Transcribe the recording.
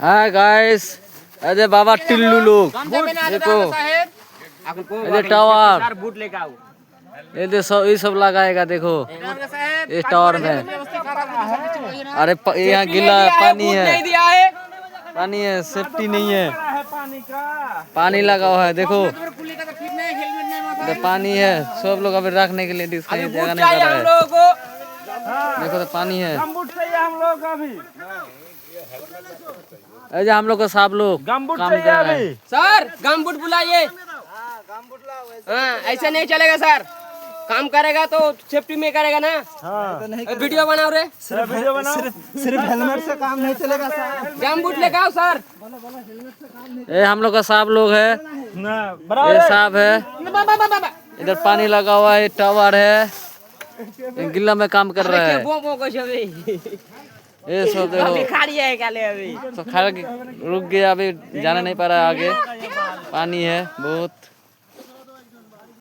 हाँ गाइस, अरे बाबा टिल्लू लोग देखो, ये टावर, ये सब लगाएगा देखो इस टावर में। अरे यहाँ गिला पानी है, पानी है, सेफ्टी नहीं है, पानी लगा हुआ है देखो, तो पानी है, सब लोग अभी रखने के लिए कहीं जगह नहीं कर रहा है। देखो तो पानी है, अरे हम लोग को सब लोग काम कर रहे हैं। सर गमबूट बुलाइए। हाँ ऐसे नहीं चलेगा सर, काम करेगा तो सेफ्टी में करेगा ना। हाँ। वीडियो बनाओ रे, सिर्फ हेलमेट से काम नहीं चलेगा सर। गमबूट लेके आओ सर। ये हम लोग का सब लोग है, ये सब है, इधर पानी लगा हुआ है, टावर है, गिल्ला में काम कर रहा है। ये सब देखो खाड़ी है क्या ले अभी तो खा रुक गया, अभी जाने नहीं पा रहा है आगे, पानी है बहुत।